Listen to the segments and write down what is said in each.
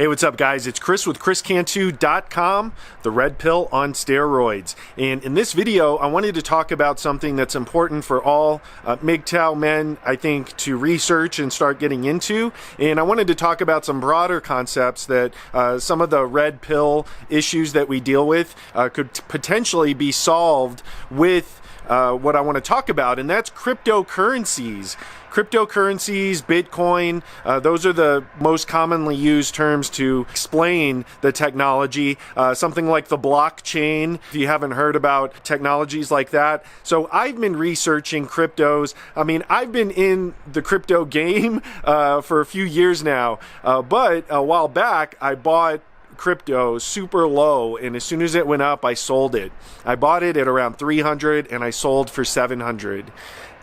Hey, what's up, guys? It's Chris with ChrisCantu.com, the red pill on steroids. And in this video, I wanted to talk about something that's important for all MGTOW men, I think, to research and start getting into. And I wanted to talk about some broader concepts that some of the red pill issues that we deal with could potentially be solved with what I want to talk about, and that's cryptocurrencies. Cryptocurrencies, Bitcoin, those are the most commonly used terms to explain the technology. Something like the blockchain, if you haven't heard about technologies like that. So I've been researching cryptos. I mean, I've been in the crypto game for a few years now, but a while back I bought crypto super low, and as soon as it went up, I sold it. I bought it at around 300 and I sold for 700.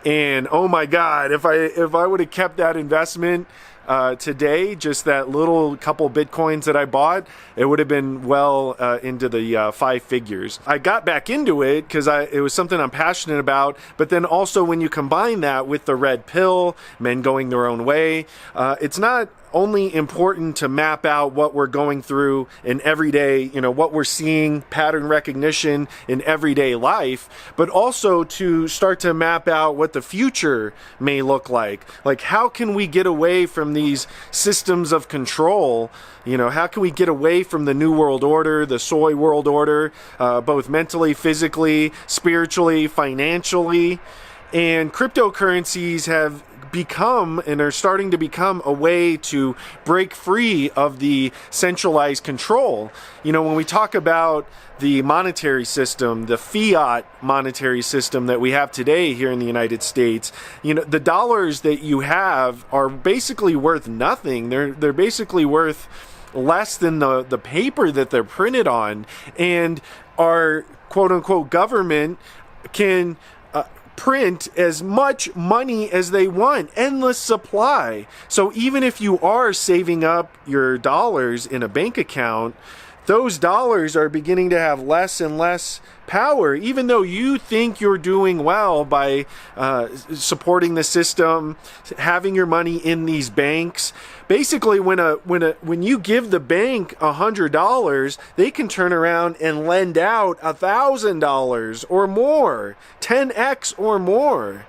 And oh my God, if I would have kept that investment today, just that little couple Bitcoins that I bought, it would have been well into the 5 figures. I got back into it because it was something I'm passionate about, but then also when you combine that with the red pill, men going their own way, it's not only important to map out what we're going through in everyday, what we're seeing, pattern recognition in everyday life, but also to start to map out what the future may look like. Like, how can we get away from these systems of control? How can we get away from the New World Order, the soy world order, both mentally, physically, spiritually, financially? And cryptocurrencies have become and are starting to become a way to break free of the centralized control. When we talk about the monetary system, the fiat monetary system that we have today here in the United States, the dollars that you have are basically worth nothing. They're basically worth less than the paper that they're printed on, and our quote-unquote government can print as much money as they want, endless supply. So even if you are saving up your dollars in a bank account, those dollars are beginning to have less and less power, even though you think you're doing well by supporting the system, having your money in these banks. Basically, when you give the bank $100, they can turn around and lend out $1,000 or more, 10x or more.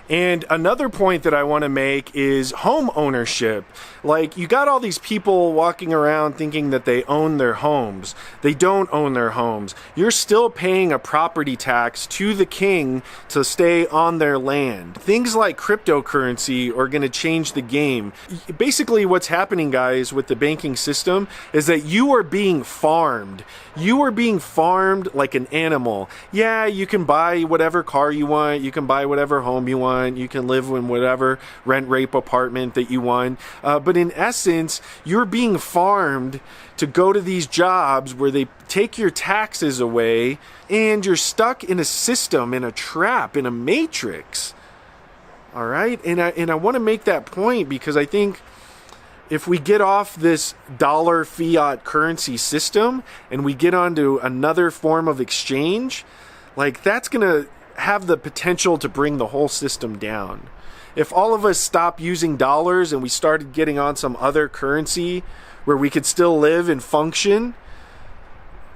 And another point that I want to make is home ownership. Like, you got all these people walking around thinking that they own their homes. They don't own their homes. You're still paying a property tax to the king to stay on their land. Things like cryptocurrency are going to change the game. Basically, what's happening, guys, with the banking system is that you are being farmed. You are being farmed like an animal. Yeah, you can buy whatever car you want. You can buy whatever home you want. You can live in whatever rent rape apartment that you want. But in essence, you're being farmed to go to these jobs where they take your taxes away, and you're stuck in a system, in a trap, in a matrix. All right? And I want to make that point because I think if we get off this dollar fiat currency system and we get onto another form of exchange, like, that's going to have the potential to bring the whole system down. If all of us stop using dollars and we started getting on some other currency where we could still live and function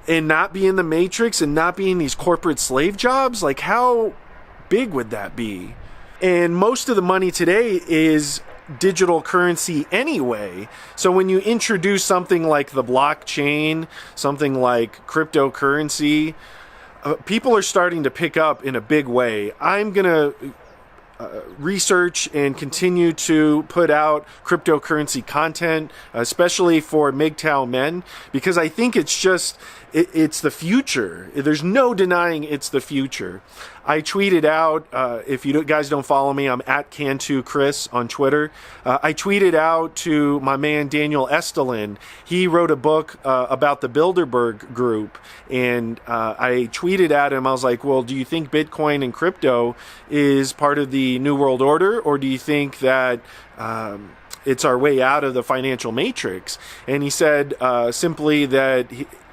and not be in the matrix and not be in these corporate slave jobs, like, how big would that be? And most of the money today is digital currency anyway. So when you introduce something like the blockchain, something like cryptocurrency, people are starting to pick up in a big way. I'm going to research and continue to put out cryptocurrency content, especially for MGTOW men, because I think it's the future. There's no denying it's the future. I tweeted out, if you guys don't follow me, I'm at Cantu_Chris on Twitter. I tweeted out to my man Daniel Estelin. He wrote a book about the Bilderberg Group, and I tweeted at him. I was like, well, do you think Bitcoin and crypto is part of the New World Order, or do you think that it's our way out of the financial matrix? And he said simply that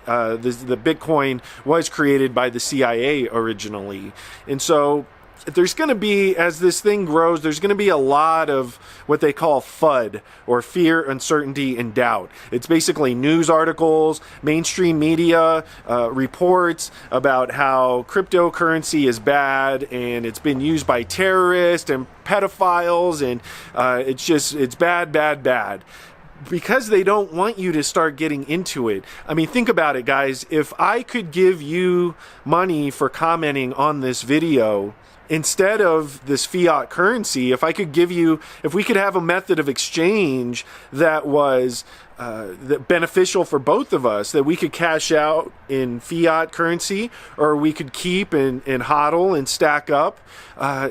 the Bitcoin was created by the CIA originally. And so there's going to be, as this thing grows, there's going to be a lot of what they call FUD, or fear, uncertainty, and doubt. It's basically news articles, mainstream media, reports about how cryptocurrency is bad and it's been used by terrorists and pedophiles, and it's bad, bad, bad. Because they don't want you to start getting into it. I mean, think about it, guys. If I could give you money for commenting on this video, instead of this fiat currency, if we could have a method of exchange that was beneficial for both of us, that we could cash out in fiat currency, or we could keep and hodl and stack up,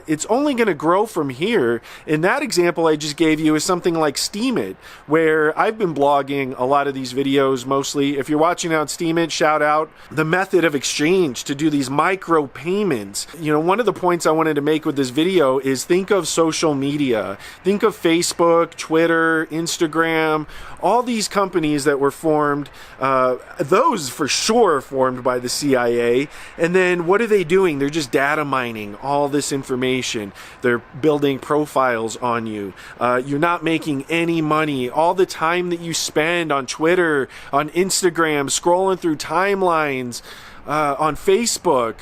it's only going to grow from here. And that example I just gave you is something like Steemit, where I've been blogging a lot of these videos mostly. If you're watching on Steemit, shout out. The method of exchange to do these micro payments. You know, one of the points I wanted to make with this video is think of social media. Think of Facebook, Twitter, Instagram, all these companies that were formed, those for sure formed by the CIA. And then what are they doing? They're just data mining all this information. They're building profiles on you. You're not making any money. All the time that you spend on Twitter, on Instagram, scrolling through timelines, on Facebook,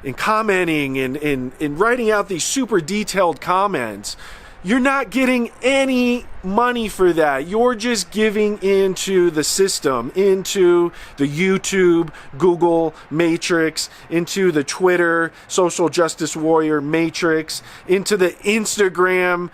and commenting and writing out these super detailed comments, you're not getting any money for that. You're just giving into the system, into the YouTube, Google matrix, into the Twitter, social justice warrior matrix, into the Instagram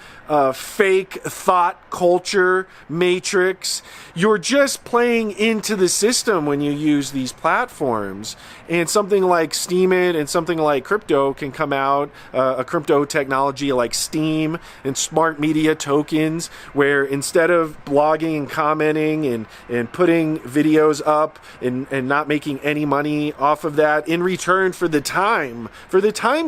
fake thought culture matrix. You're just playing into the system when you use these platforms. And something like Steemit and something like crypto can come out, a crypto technology like Steem and smart media tokens, where instead of blogging and commenting and putting videos up and not making any money off of that in return for the time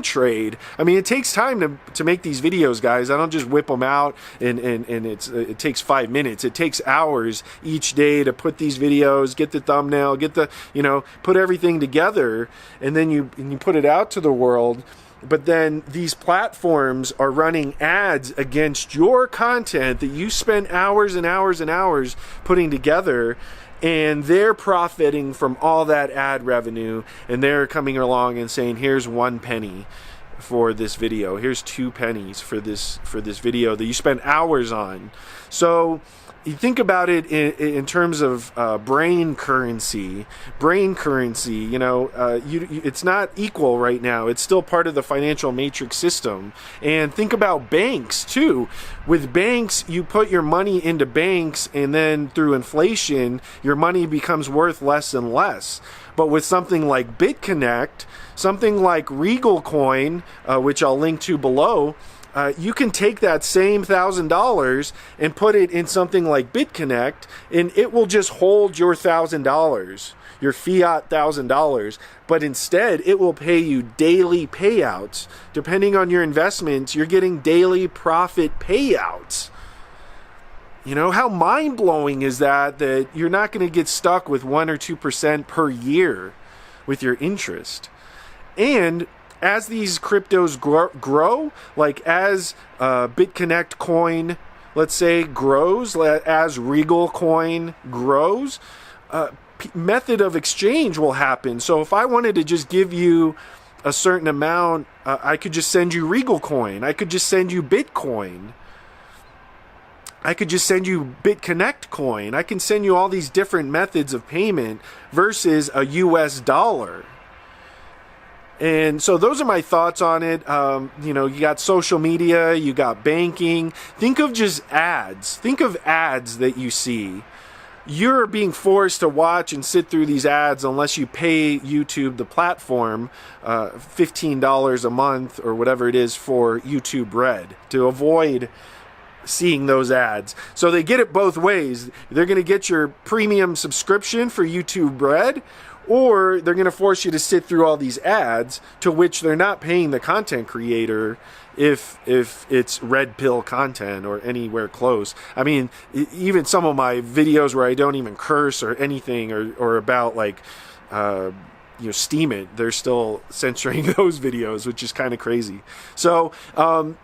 trade. I mean, it takes time to make these videos, guys. I don't just whip them out and it takes 5 minutes. It takes hours each day to put these videos, get the thumbnail, put everything together, and then you put it out to the world. But then these platforms are running ads against your content that you spend hours and hours and hours putting together, and they're profiting from all that ad revenue, and they're coming along and saying, here's 1 penny for this video, here's 2 pennies for this video that you spent hours on. So you think about it in terms of brain currency. It's not equal right now. It's still part of the financial matrix system. And think about banks too. With banks, you put your money into banks, and then through inflation, your money becomes worth less and less. But with something like BitConnect, something like Regal Coin, which I'll link to below, you can take that same $1,000 and put it in something like BitConnect, and it will just hold your $1,000, your fiat $1,000, but instead it will pay you daily payouts. Depending on your investments, you're getting daily profit payouts. You know, how mind-blowing is that you're not going to get stuck with 1 or 2% per year with your interest. And as these cryptos grow, like as BitConnect coin, let's say, grows, as Regal coin grows, method of exchange will happen. So if I wanted to just give you a certain amount, I could just send you Regal coin. I could just send you Bitcoin. I could just send you BitConnect coin. I can send you all these different methods of payment versus a US dollar. And so those are my thoughts on it. You got social media, you got banking. Think of just ads. Think of ads that you see. You're being forced to watch and sit through these ads unless you pay YouTube, the platform, $15 a month or whatever it is for YouTube Red to avoid seeing those ads. So they get it both ways. They're going to get your premium subscription for YouTube Red, or they're going to force you to sit through all these ads, to which they're not paying the content creator if it's red pill content or anywhere close. I mean, even some of my videos where I don't even curse or anything, or about like Steam It. They're still censoring those videos, which is kind of crazy. So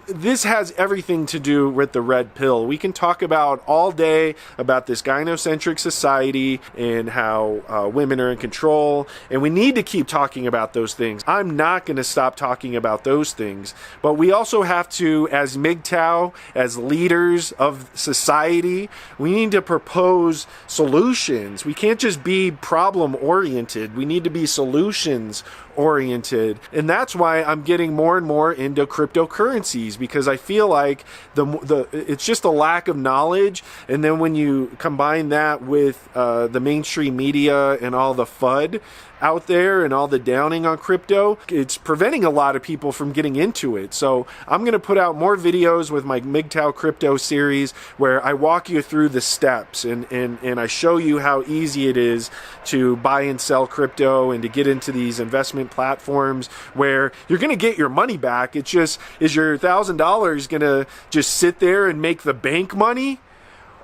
this has everything to do with the red pill. We can talk about all day about this gynocentric society and how women are in control, and we need to keep talking about those things. I'm not going to stop talking about those things, but we also have to, as MGTOW, as leaders of society, we need to propose solutions. We can't just be problem oriented. We need to be solutions oriented, and that's why I'm getting more and more into cryptocurrencies, because I feel like it's just a lack of knowledge, and then when you combine that with the mainstream media and all the FUD out there and all the downing on crypto, it's preventing a lot of people from getting into it. So I'm going to put out more videos with my MGTOW crypto series where I walk you through the steps and I show you how easy it is to buy and sell crypto and to get into these investment platforms where you're going to get your money back. It's just, is your $1,000 going to just sit there and make the bank money?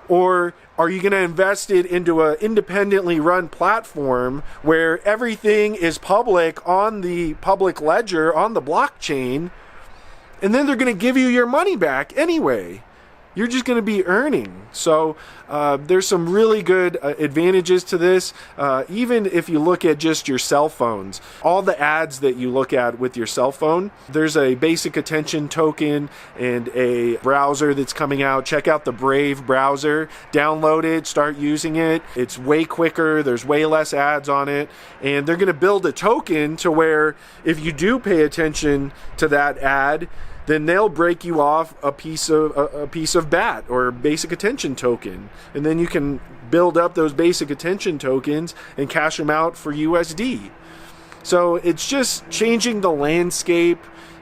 Or are you going to invest it into an independently run platform where everything is public on the public ledger, on the blockchain, and then they're going to give you your money back anyway? You're just going to be earning. So there's some really good advantages to this. Even if you look at just your cell phones, all the ads that you look at with your cell phone, there's a basic attention token and a browser that's coming out. Check out the Brave browser. Download it, start using it. It's way quicker. There's way less ads on it. And they're going to build a token to where if you do pay attention to that ad, then they'll break you off a piece of BAT or basic attention token, and then you can build up those basic attention tokens and cash them out for USD. So it's just changing the landscape.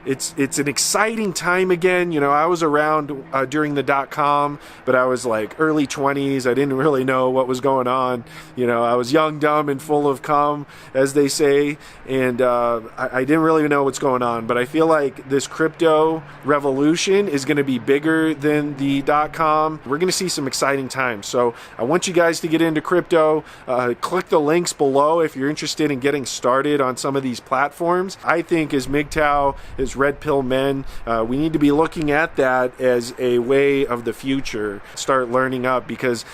It's an exciting time again. I was around during the .com, but I was like early 20s. I didn't really know what was going on. I was young, dumb, and full of cum, as they say, and I didn't really know what's going on. But I feel like this crypto revolution is going to be bigger than the .com. We're going to see some exciting times. So I want you guys to get into crypto. Click the links below if you're interested in getting started on some of these platforms. I think as MGTOW, as red pill men, we need to be looking at that as a way of the future. Start learning up, because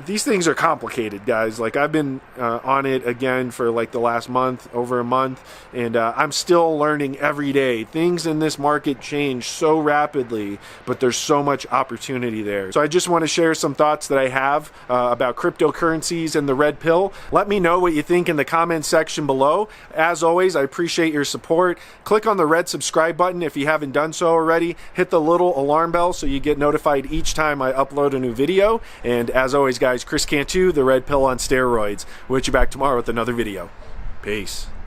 these things are complicated, guys. Like, I've been on it again for like the last month, over a month, and I'm still learning every day. Things in this market change so rapidly, but there's so much opportunity there. So I just want to share some thoughts that I have about cryptocurrencies and the red pill. Let me know what you think in the comments section below. As always, I appreciate your support. Click on the red subscribe button if you haven't done so already. Hit the little alarm bell so you get notified each time I upload a new video. And as always, guys, Chris Cantu, the red pill on steroids. We'll get you back tomorrow with another video. Peace.